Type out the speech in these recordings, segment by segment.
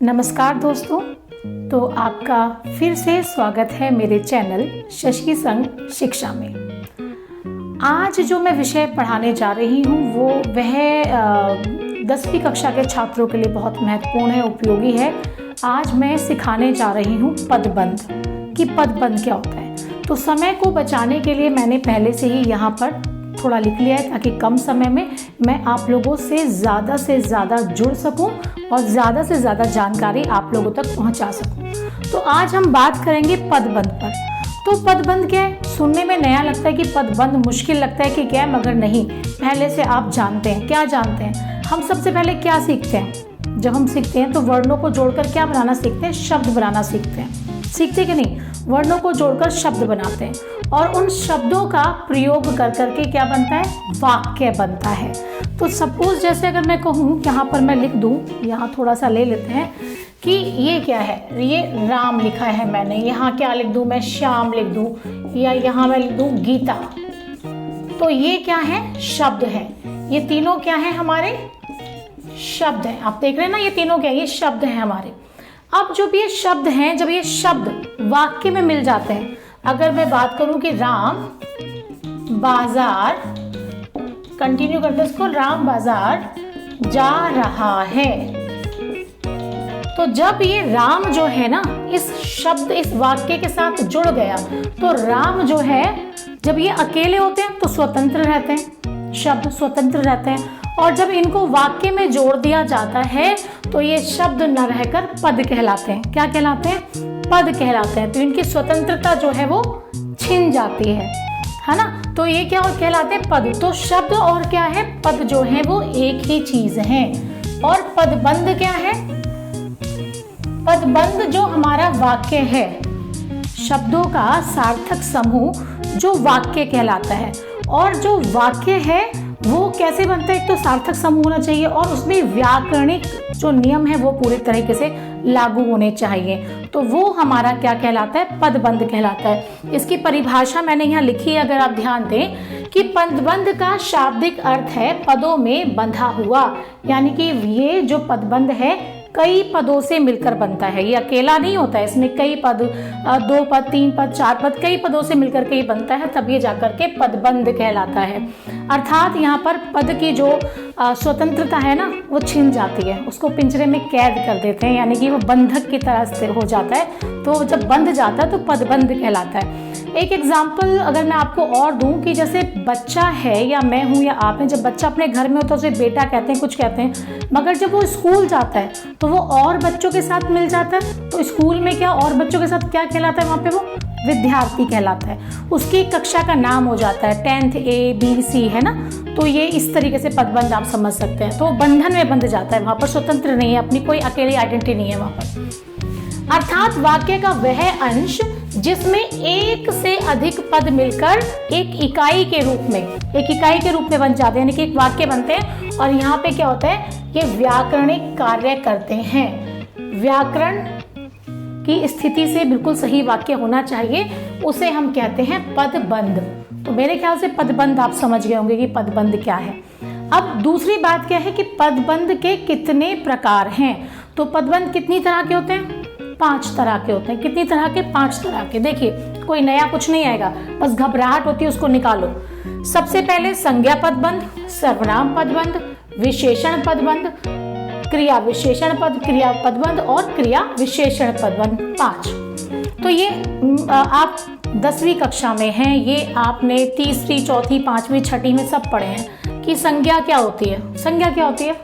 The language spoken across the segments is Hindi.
नमस्कार दोस्तों, तो आपका फिर से स्वागत है मेरे चैनल शशि संग शिक्षा में। आज जो मैं विषय पढ़ाने जा रही हूँ वो वह 10वीं कक्षा के छात्रों के लिए बहुत महत्वपूर्ण है, उपयोगी है। आज मैं सिखाने जा रही हूँ पदबंध कि पदबंध क्या होता है। तो समय को बचाने के लिए मैंने पहले से ही यहाँ पर थोड़ा लिख लिया है ताकि कम समय में मैं आप लोगों से ज़्यादा जुड़ सकूं और ज़्यादा से ज़्यादा जानकारी आप लोगों तक पहुंचा सकूं। तो आज हम बात करेंगे पदबंध पर। तो पदबंध क्या है? सुनने में नया लगता है कि पदबंध मुश्किल लगता है कि क्या है, मगर नहीं, पहले से आप जानते हैं। क्या जानते हैं? हम सबसे पहले क्या सीखते हैं? जब हम सीखते हैं तो वर्णों को जोड़कर क्या बनाना सीखते हैं? शब्द बनाना सीखते हैं। सीखते कि नहीं? वर्णों को जोड़कर शब्द बनाते हैं और उन शब्दों का प्रयोग कर करके क्या बनता है? वाक्य बनता है। तो सपोज जैसे अगर मैं कहूँ, यहाँ पर मैं लिख दूँ, यहाँ थोड़ा सा ले लेते हैं कि ये क्या है, ये राम लिखा है मैंने, यहाँ क्या लिख दूँ मैं? श्याम लिख दूँ, या यहाँ मैं लिख दूँ गीता। तो ये क्या है? शब्द है। ये तीनों क्या है? हमारे शब्द हैं। आप देख रहे हैं ना, ये तीनों क्या है? ये शब्द हैं हमारे। अब जो भी ये शब्द हैं, जब ये शब्द वाक्य में मिल जाते हैं, अगर मैं बात करूं कि राम बाजार, कंटिन्यू करते हैं इसको, राम बाजार जा रहा है। तो जब ये राम जो है ना, इस शब्द इस वाक्य के साथ जुड़ गया, तो राम जो है, जब ये अकेले होते हैं तो स्वतंत्र रहते हैं, शब्द स्वतंत्र रहते हैं, और जब इनको वाक्य में जोड़ दिया जाता है तो ये शब्द न रहकर पद कहलाते हैं। क्या कहलाते हैं? पद कहलाते हैं। तो इनकी स्वतंत्रता जो है वो छिन जाती है ना। तो ये क्या कहलाते हैं? पद। तो शब्द और क्या है? पद जो है वो एक ही चीज है। और पदबंध क्या है? पदबंध जो हमारा वाक्य है, शब्दों का सार्थक समूह जो वाक्य कहलाता है। और जो वाक्य है वो कैसे बनता है? एक तो सार्थक समूह होना चाहिए और उसमें व्याकरणिक जो नियम है वो पूरी तरीके से लागू होने चाहिए। तो वो हमारा क्या कहलाता है? पदबंध कहलाता है। इसकी परिभाषा मैंने यहाँ लिखी है, अगर आप ध्यान दें, कि पदबंध का शाब्दिक अर्थ है पदों में बंधा हुआ। यानी कि ये जो पदबंध है कई पदों से मिलकर बनता है। ये अकेला नहीं होता है, इसमें कई पद, 2 पद, 3 पद, 4 पद, कई पदों से मिलकर के ही बनता है, तब ये जाकर के पदबंध कहलाता है। अर्थात यहाँ पर पद की जो स्वतंत्रता है ना, वो छिन जाती है, उसको पिंजरे में कैद कर देते हैं, यानी कि वो बंधक की तरह से हो जाता है। तो जब बंध जाता है तो पदबंध कहलाता है। एक एग्जाम्पल अगर मैं आपको और दूं कि जैसे बच्चा है, या मैं हूं या आप हैं, जब बच्चा अपने घर में होता है उसे बेटा कहते हैं, कुछ कहते हैं, मगर जब वो स्कूल जाता है तो वो और बच्चों के साथ मिल जाता है। तो स्कूल में क्या और बच्चों के साथ क्या कहलाता है? वहाँ पे वो विद्यार्थी कहलाता है। उसकी कक्षा का नाम हो जाता है 10th A B C, है ना। तो ये इस तरीके से पदबंध आप समझ सकते हैं। तो बंधन में बंध जाता है, वहाँ पर स्वतंत्र नहीं है, अपनी कोई अकेली आइडेंटिटी नहीं है वहाँ पर। अर्थात वाक्य का वह अंश जिसमें एक से अधिक पद मिलकर एक इकाई के रूप में बन जाते हैं, यानी कि एक वाक्य बनते हैं। और यहाँ पे क्या होता है? ये व्याकरणिक कार्य करते हैं। व्याकरण की स्थिति से बिल्कुल सही वाक्य होना चाहिए, उसे हम कहते हैं पदबंध। तो मेरे ख्याल से पदबंध आप समझ गए होंगे कि पदबंध क्या है। अब दूसरी बात क्या है कि पदबंध के कितने प्रकार हैं। तो पदबंध कितनी तरह के होते हैं? 5 तरह के होते हैं। कितनी तरह के? 5 तरह के। देखिए, कोई नया कुछ नहीं आएगा, बस घबराहट होती है उसको निकालो। सबसे पहले संज्ञा पदबंध, सर्वनाम पदबंध, विशेषण पदबंध, क्रिया विशेषण क्रिया पदबंध और क्रिया विशेषण पदबंध, 5। तो ये आप 10वीं कक्षा में हैं, ये आपने 3री, 4थी, 5वीं, 6ठी में सब पढ़े हैं कि संज्ञा क्या होती है। संज्ञा क्या होती है?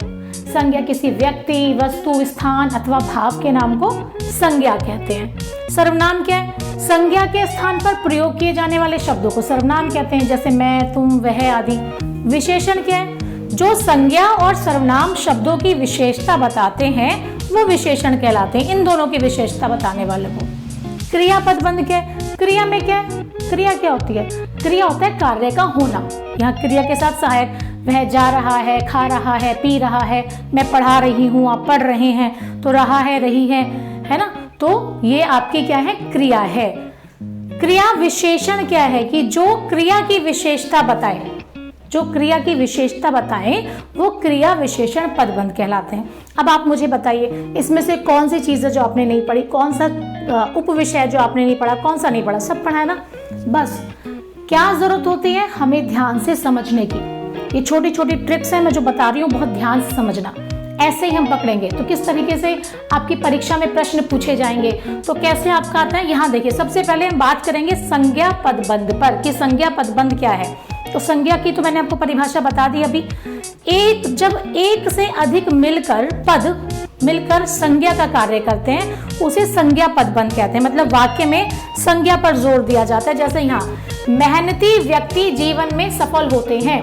संज्ञा किसी व्यक्ति, वस्तु, स्थान अथवा भाव के नाम को संज्ञा कहते हैं। सर्वनाम क्या है? संज्ञा के स्थान पर प्रयोग किए जाने वाले शब्दों को सर्वनाम कहते हैं, जैसे मैं, तुम, वह आदि। विशेषण क्या है? जो संज्ञा और सर्वनाम शब्दों की विशेषता बताते हैं वो विशेषण कहलाते हैं, इन दोनों की विशेषता बताने वाले को। क्रिया पदबंध क्या है? क्रिया में क्या है? क्रिया क्या होती है? क्रिया होता है कार्य का होना। यहाँ क्रिया के साथ सहायक, वह जा रहा है, खा रहा है, पी रहा है, मैं पढ़ा रही हूँ, आप पढ़ रहे हैं, तो रहा है, रही है ना। तो ये आपकी क्या है? क्रिया है। क्रिया विशेषण क्या है? कि जो क्रिया की विशेषता बताए, जो क्रिया की विशेषता बताएं वो क्रिया विशेषण पदबंध कहलाते हैं। अब आप मुझे बताइए इसमें से कौन सी चीज़ है जो आपने नहीं पढ़ी, कौन सा उपविषय जो आपने नहीं पढ़ा, कौन सा नहीं पढ़ा, सब पढ़ा है ना। बस क्या जरूरत होती है, हमें ध्यान से समझने की। ये छोटी छोटी ट्रिक्स हैं मैं जो बता रही हूँ, बहुत ध्यान से समझना। ऐसे ही हम पकड़ेंगे तो किस तरीके से आपकी परीक्षा में प्रश्न पूछे जाएंगे, तो कैसे आपका आता है। यहाँ देखिए सबसे पहले हम बात करेंगे संज्ञा पदबंध पर कि संज्ञा पदबंध क्या है। तो संज्ञा की तो मैंने आपको परिभाषा बता दी अभी। जब एक से अधिक मिलकर संज्ञा का कार्य करते हैं उसे संज्ञा पदबंध कहते हैं। मतलब वाक्य में संज्ञा पर जोर दिया जाता है। जैसे यहाँ मेहनती व्यक्ति जीवन में सफल होते हैं।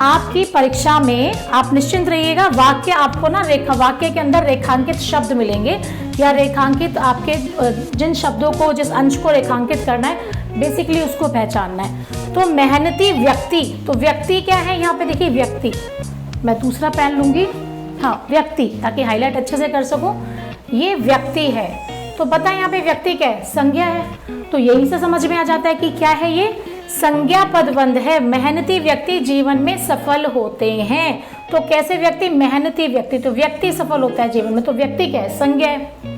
आपकी परीक्षा में आप निश्चिंत रहिएगा, वाक्य आपको ना वाक्य के अंदर रेखांकित शब्द मिलेंगे या रेखांकित आपके जिन शब्दों को, जिस अंश को रेखांकित करना है बेसिकली उसको पहचानना है। तो मेहनती व्यक्ति, तो व्यक्ति क्या है यहाँ पे देखिए, व्यक्ति, मैं दूसरा पेन लूंगी, हाँ व्यक्ति, ताकि हाईलाइट अच्छे से कर सकूं। ये व्यक्ति है तो पता है यहाँ पे व्यक्ति क्या है, संज्ञा है। तो यही से समझ में आ जाता है कि क्या है, ये संज्ञा पदबंध है। मेहनती व्यक्ति जीवन में सफल होते हैं। तो कैसे व्यक्ति, मेहनती व्यक्ति, तो व्यक्ति सफल होता है जीवन में, तो व्यक्ति क्या है, संज्ञा है।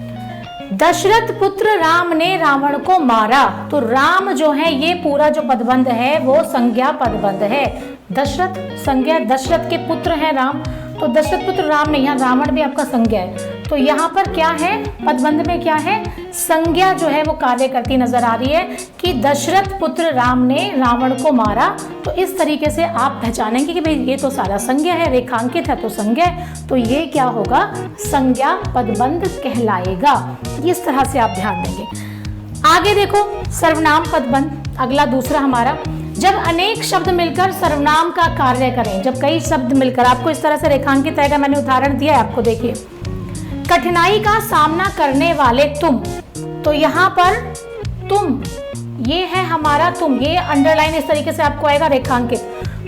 दशरथ पुत्र राम ने रावण को मारा, तो राम जो है ये पूरा जो पदबंध है वो संज्ञा पदबंध है। दशरथ संज्ञा, दशरथ के पुत्र हैं राम, तो दशरथ पुत्र राम ने, यहाँ रावण भी आपका संज्ञा है। तो यहाँ पर क्या है, पदबंध में क्या है, संज्ञा जो है वो कार्य करती नजर आ रही है कि दशरथ पुत्र राम ने रावण को मारा। तो इस तरीके से आप पहचानेंगे कि भाई ये तो सारा संज्ञा है, रेखांकित है तो संज्ञा है, तो ये क्या होगा, संज्ञा पदबंध कहलाएगा। इस तरह से आप ध्यान देंगे। आगे देखो सर्वनाम पदबंध, अगला दूसरा हमारा, जब अनेक शब्द मिलकर सर्वनाम का कार्य करें। जब कई शब्द मिलकर, आपको इस तरह से रेखांकित रहेगा, मैंने उदाहरण दिया है आपको, देखिए कठिनाई का सामना करने वाले तुम, तो यहाँ पर तुम, ये है हमारा तुम, ये अंडरलाइन इस तरीके से आपको आएगा रेखांकित।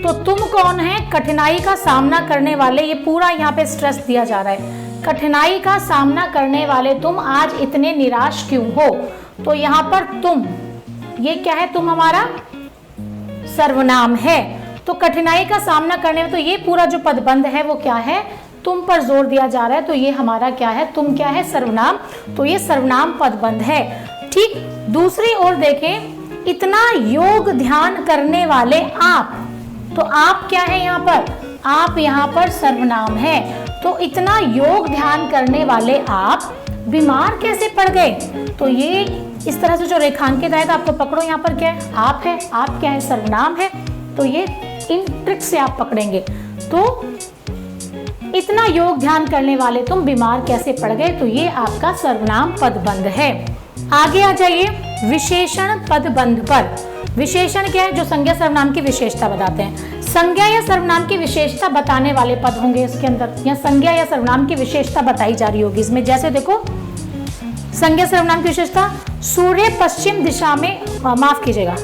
तो तुम कौन है, कठिनाई का सामना करने वाले, ये पूरा यहाँ पे स्ट्रेस दिया जा रहा है, कठिनाई का सामना करने वाले तुम आज इतने निराश क्यों हो। तो यहाँ पर तुम, ये क्या है, तुम हमारा सर्वनाम है। तो कठिनाई का सामना करने में, तो ये पूरा जो पदबंध है वो क्या है, तुम पर जोर दिया जा रहा है। तो ये हमारा क्या है, तुम क्या है, सर्वनाम, तो ये सर्वनाम पदबंध है। ठीक, दूसरी ओर देखें, इतना योग ध्यान करने वाले आप, तो आप क्या है यहाँ पर, आप यहाँ पर सर्वनाम है। तो इतना योग ध्यान करने वाले आप बीमार कैसे पड़ गए, तो ये इस तरह से जो रेखांकित आएगा आपको पकड़ो, यहाँ पर क्या है, आप है, आप क्या है, सर्वनाम है। तो ये इन ट्रिक से आप पकड़ेंगे। तो इतना योग ध्यान करने वाले तुम बीमार कैसे पड़ गए, तो ये आपका सर्वनाम पदबंध है। आगे आ जाइए विशेषण पदबंध पर। विशेषण क्या है, जो संज्ञा सर्वनाम की विशेषता बताते हैं। संज्ञा या सर्वनाम की विशेषता बताने वाले पद होंगे इसके अंदर, या संज्ञा या सर्वनाम की विशेषता बताई जा रही होगी इसमें। जैसे देखो संज्ञा सर्वनाम की विशेषता, सूर्य पश्चिम दिशा में, माफ कीजिएगा,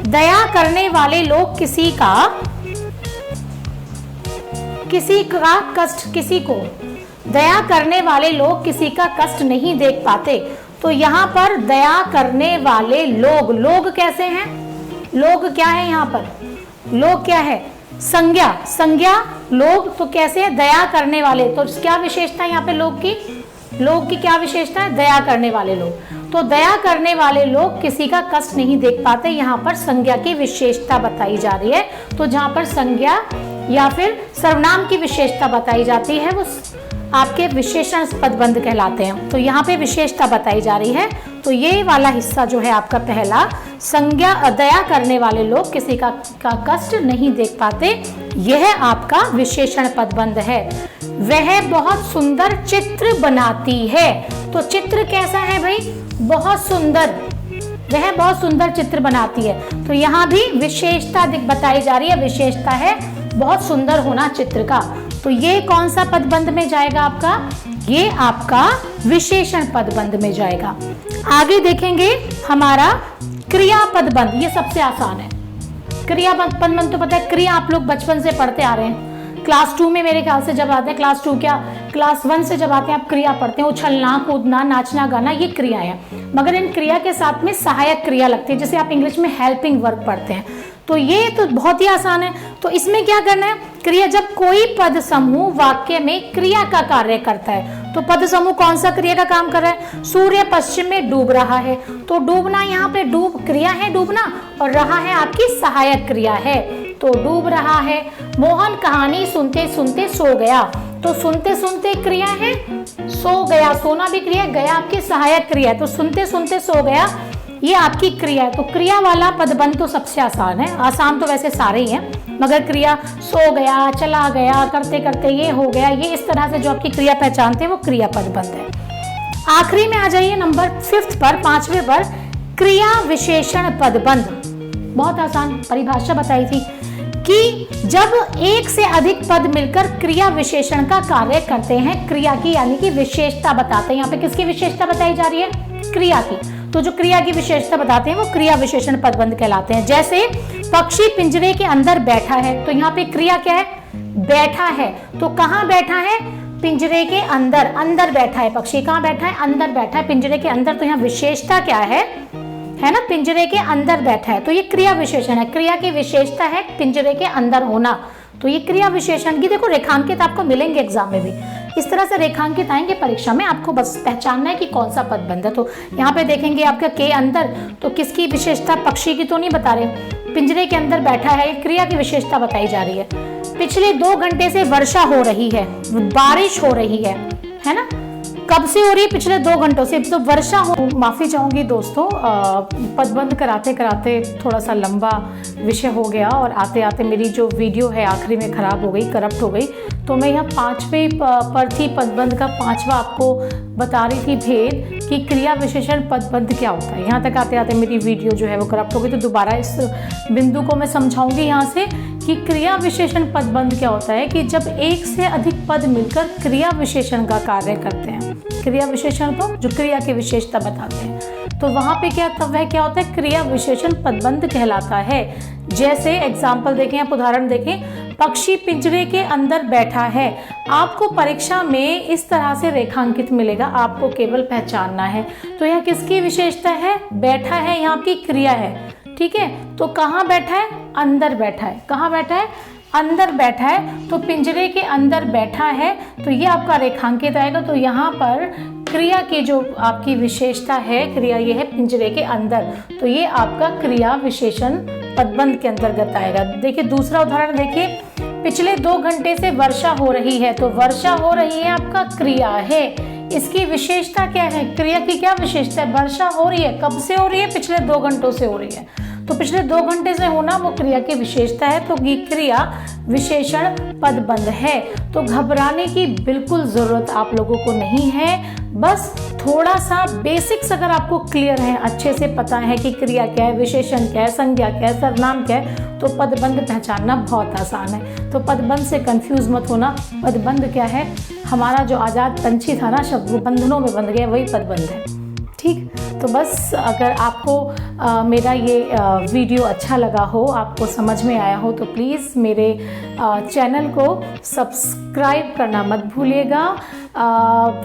दया करने वाले लोग किसी का कष्ट, किसी को दया करने वाले लोग किसी का कष्ट नहीं देख पाते। तो यहाँ पर दया करने वाले लोग, लोग कैसे हैं, लोग क्या है यहाँ पर, लोग क्या है, संज्ञा, संज्ञा लोग, तो कैसे है, दया करने वाले। तो क्या विशेषता है यहाँ पे लोग की, लोग की क्या विशेषता है, दया करने वाले लोग। तो दया करने वाले लोग किसी का कष्ट नहीं देख पाते, यहाँ पर संज्ञा की विशेषता बताई जा रही है। तो जहाँ पर संज्ञा या फिर सर्वनाम की विशेषता बताई जाती है वो आपके विशेषण पदबंध कहलाते हैं। तो यहाँ पे विशेषता बताई जा रही है। तो ये वाला हिस्सा जो है आपका पहला, संज्ञा, दया करने वाले लोग किसी का कष्ट नहीं देख पाते, यह आपका विशेषण पदबंध है। वह बहुत सुंदर चित्र बनाती है। तो चित्र कैसा है भाई, बहुत सुंदर, वह बहुत सुंदर चित्र बनाती है। तो यहाँ भी विशेषता बताई जा रही है, विशेषता है बहुत सुंदर होना चित्र का। तो ये कौन सा पदबंध में जाएगा आपका, ये आपका विशेषण पदबंध में जाएगा। आगे देखेंगे हमारा क्रिया पदबंध, ये सबसे आसान है। क्रिया पदबंध तो पता है, क्रिया आप लोग बचपन से पढ़ते आ रहे हैं। क्लास 2 में मेरे ख्याल से जब आते हैं, क्लास 2 क्या, क्लास 1 से जब आते हैं आप क्रिया पढ़ते हैं, उछलना, कूदना, नाचना, गाना, ये क्रियाएं हैं, मगर इन क्रिया के साथ में सहायक क्रिया लगती है, जैसे आप इंग्लिश में हेल्पिंग वर्ब पढ़ते हैं। तो ये तो बहुत ही आसान है। तो इसमें क्या करना है, क्रिया, जब कोई पद समूह वाक्य में क्रिया का कार्य करता है, तो पद समूह कौन सा क्रिया का काम कर रहा है, सूर्य पश्चिम में डूब रहा है, तो डूबना, यहाँ पे डूब क्रिया है डूबना, और रहा है आपकी सहायक क्रिया है, तो डूब रहा है। मोहन कहानी सुनते सुनते सो गया, तो सुनते सुनते क्रिया है, सो गया, सोना भी क्रिया, गया आपकी सहायक क्रिया है, तो सुनते सुनते सो गया ये आपकी क्रिया है। तो क्रिया वाला पदबंध तो सबसे आसान है, आसान तो वैसे सारे ही हैं, मगर क्रिया सो गया, चला गया, करते करते ये हो गया, ये इस तरह से जो आपकी क्रिया पहचानते हैं वो क्रिया पदबंध है। आखिरी में आ जाइए नंबर 5 पर, 5वें पर, क्रिया विशेषण पदबंध। बहुत आसान परिभाषा बताई थी कि जब एक से अधिक पद मिलकर क्रिया विशेषण का कार्य करते हैं, क्रिया की यानी कि विशेषता बताते हैं। यहाँ पे किसकी विशेषता बताई जा रही है, क्रिया की। तो जो क्रिया की विशेषता बताते हैं वो क्रिया विशेषण पदबंध कहलाते हैं। जैसे पक्षी पिंजरे के अंदर बैठा है, तो यहाँ पे क्रिया क्या है, बैठा है, तो कहाँ बैठा है, पिंजरे के अंदर, अंदर बैठा है पक्षी, कहाँ बैठा है, अंदर बैठा है, पिंजरे के अंदर। तो यहाँ विशेषता क्या है ना, पिंजरे के अंदर बैठा है, तो ये क्रिया विशेषण है। क्रिया की विशेषता है पिंजरे के अंदर होना, तो ये क्रिया विशेषण की देखो रेखांकित आपको मिलेंगे एग्जाम में भी, इस तरह से रेखांकित आएंगे परीक्षा में, आपको बस पहचानना है कि कौन सा पदबंध है। तो यहाँ पे देखेंगे आपका के अंदर, तो किसकी विशेषता, पक्षी की तो नहीं बता रहे, पिंजरे के अंदर बैठा है, क्रिया की विशेषता बताई जा रही है। पिछले 2 घंटे से वर्षा हो रही है, बारिश हो रही है ना, कब से हो रही है, पिछले 2 घंटों से, तो वर्षा हो। माफी चाहूंगी दोस्तों, पदबंध कराते कराते थोड़ा सा लंबा विषय हो गया और आते आते मेरी जो वीडियो है आखिरी में खराब हो गई, करप्ट हो गई। तो मैं यहाँ 5वें पर थी, पदबंध का 5वां आपको बता रही थी भेद कि क्रिया विशेषण पदबंध क्या होता है। यहाँ तक आते आते मेरी वीडियो जो है वो करप्ट हो गई, तो दोबारा इस बिंदु को मैं समझाऊंगी यहाँ से कि क्रिया विशेषण पदबंध क्या होता है, कि जब एक से अधिक पद मिलकर क्रिया विशेषण का कार्य करते हैं, क्रिया विशेषण को जो क्रिया की विशेषता बताते हैं, तो वहां पे क्या तब वह क्या होता है, क्रिया विशेषण पदबंध कहलाता है। जैसे एग्जाम्पल देखें, आप उदाहरण देखें, पक्षी पिंजरे के अंदर बैठा है, आपको परीक्षा में इस तरह से रेखांकित मिलेगा, आपको केवल पहचानना है। तो यह किसकी विशेषता है, बैठा है, यहाँ की क्रिया है, ठीक है। तो कहाँ बैठा है, अंदर बैठा है, कहाँ बैठा है, अंदर बैठा है, तो पिंजरे के अंदर बैठा है, तो ये आपका रेखांकित आएगा। तो यहाँ पर क्रिया की जो आपकी विशेषता है, क्रिया ये है पिंजरे के अंदर, तो ये आपका क्रिया विशेषण पदबंध के अंतर्गत आएगा। देखिए दूसरा उदाहरण देखिए, पिछले 2 घंटे से वर्षा हो रही है, तो वर्षा हो रही है आपका क्रिया है, इसकी विशेषता क्या है, क्रिया की क्या विशेषता है, वर्षा हो रही है, कब से हो रही है, पिछले 2 घंटों से हो रही है, तो पिछले 2 घंटे से होना वो क्रिया की विशेषता है, तो ये क्रिया विशेषण पदबंध है। तो घबराने की बिल्कुल जरूरत आप लोगों को नहीं है, बस थोड़ा सा बेसिक्स अगर आपको क्लियर है, अच्छे से पता है कि क्रिया क्या है, विशेषण क्या है, संज्ञा क्या है, सर्वनाम क्या है, तो पदबंध पहचानना बहुत आसान है। तो पदबंध से कंफ्यूज मत होना, पदबंध क्या है, हमारा जो आजाद पंछी था ना शब्द, वो बंधनों में बंध गया, वही पदबंध है, ठीक। तो बस अगर आपको मेरा ये वीडियो अच्छा लगा हो, आपको समझ में आया हो, तो प्लीज़ मेरे चैनल को सब्सक्राइब करना मत भूलिएगा,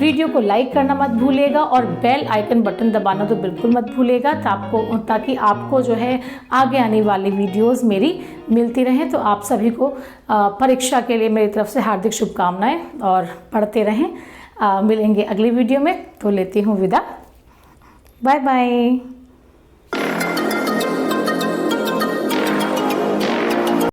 वीडियो को लाइक करना मत भूलिएगा, और बेल आइकन बटन दबाना तो बिल्कुल मत भूलिएगा, ताकि आपको जो है आगे आने वाली वीडियोस मेरी मिलती रहें। तो आप सभी को परीक्षा के लिए मेरी तरफ से हार्दिक शुभकामनाएं, और पढ़ते रहें। मिलेंगे अगली वीडियो में, तो लेती हूँ विदा, बाय बाय।